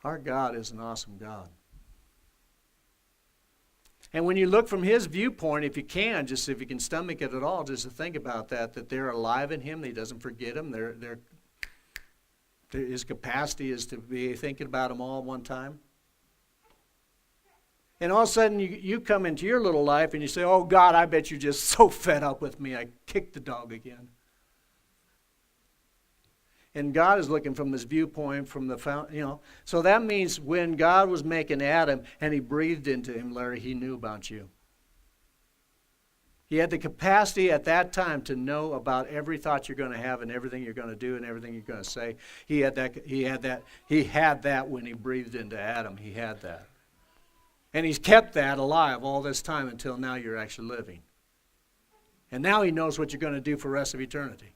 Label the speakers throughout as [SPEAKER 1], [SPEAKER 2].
[SPEAKER 1] Our God is an awesome God. And when you look from his viewpoint, if you can stomach it at all, just to think about that they're alive in him, that he doesn't forget them. His capacity is to be thinking about them all at one time. And all of a sudden you come into your little life and you say, oh God, I bet you're just so fed up with me, I kicked the dog again. And God is looking from this viewpoint, from the, So that means when God was making Adam and he breathed into him, Larry, he knew about you. He had the capacity at that time to know about every thought you're going to have and everything you're going to do and everything you're going to say. He had that when he breathed into Adam. He had that. And he's kept that alive all this time until now you're actually living. And now he knows what you're going to do for the rest of eternity.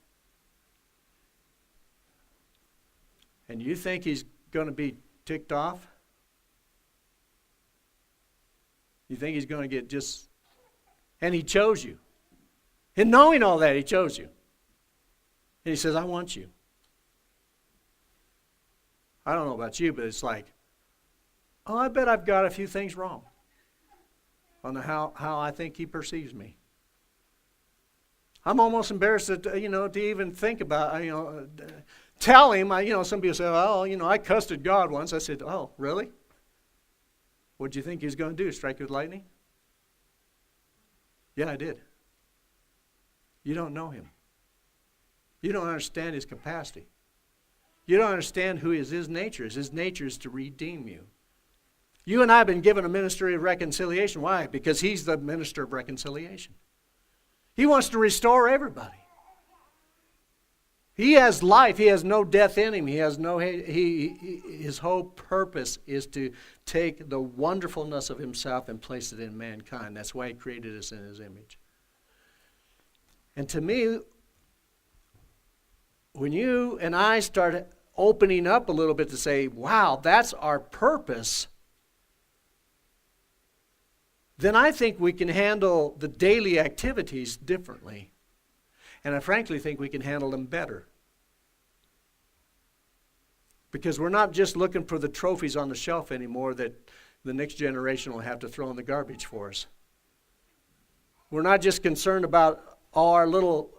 [SPEAKER 1] And you think he's going to be ticked off? You think he's going to get just... And he chose you. And knowing all that, he chose you. And he says, I want you. I don't know about you, but it's like, oh, I bet I've got a few things wrong on how I think he perceives me. I'm almost embarrassed to even think about, tell him. Some people say, oh, I cussed at God once. I said, oh, really? What did you think he was going to do, strike you with lightning? Yeah, I did. You don't know him. You don't understand his capacity. You don't understand who his nature is. His nature is to redeem you. You and I have been given a ministry of reconciliation. Why? Because he's the minister of reconciliation. He wants to restore everybody. He has life. He has no death in him. His whole purpose is to take the wonderfulness of himself and place it in mankind. That's why he created us in his image. And to me, when you and I start opening up a little bit to say, wow, that's our purpose, then I think we can handle the daily activities differently. And I frankly think we can handle them better. Because we're not just looking for the trophies on the shelf anymore that the next generation will have to throw in the garbage for us. We're not just concerned about all our little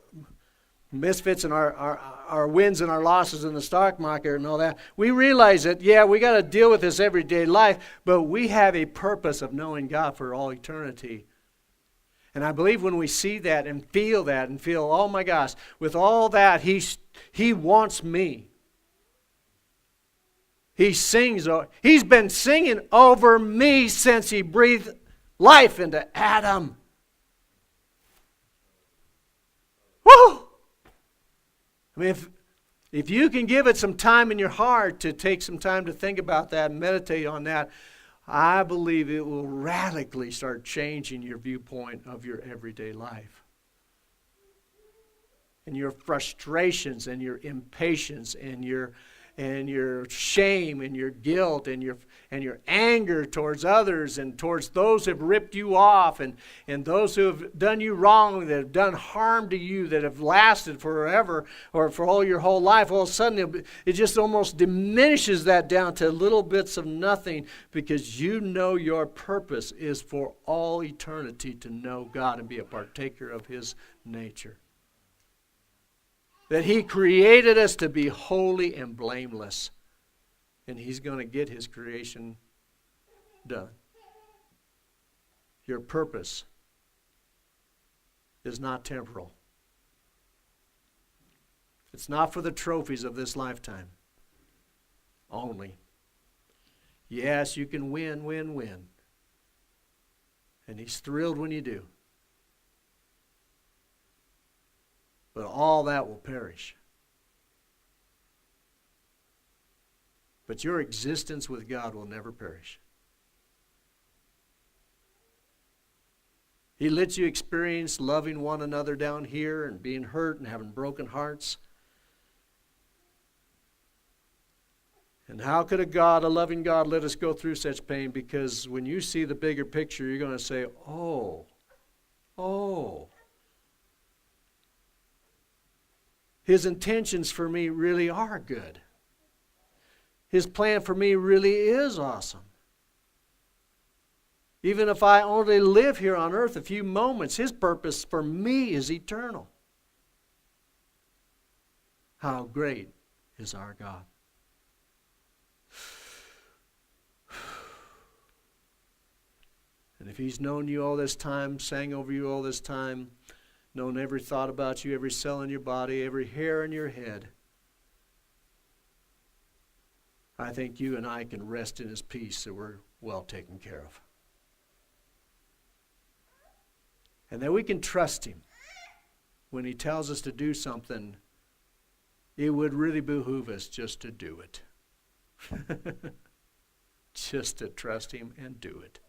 [SPEAKER 1] misfits and our wins and our losses in the stock market and all that. We realize that, we got to deal with this everyday life, but we have a purpose of knowing God for all eternity. And I believe when we see that and feel, oh my gosh, with all that, he wants me. He's been singing over me since he breathed life into Adam. Woo! I mean, if you can give it some time in your heart to take some time to think about that and meditate on that, I believe it will radically start changing your viewpoint of your everyday life. And your frustrations and your impatience and your shame and your guilt and your anger towards others and towards those who have ripped you off and those who have done you wrong, that have done harm to you, that have lasted forever or for all your whole life. All of a sudden it just almost diminishes that down to little bits of nothing, because you know your purpose is for all eternity to know God and be a partaker of his nature. That he created us to be holy and blameless. And he's going to get his creation done. Your purpose is not temporal. It's not for the trophies of this lifetime only. Yes, you can win. And he's thrilled when you do. But all that will perish. But your existence with God will never perish. He lets you experience loving one another down here and being hurt and having broken hearts. And how could a loving God let us go through such pain? Because when you see the bigger picture, you're going to say, oh. His intentions for me really are good. His plan for me really is awesome. Even if I only live here on earth a few moments, His purpose for me is eternal. How great is our God. And if He's known you all this time, sang over you all this time, known every thought about you, every cell in your body, every hair in your head, I think you and I can rest in His peace that we're well taken care of. And that we can trust Him when He tells us to do something. It would really behoove us just to do it. Just to trust Him and do it.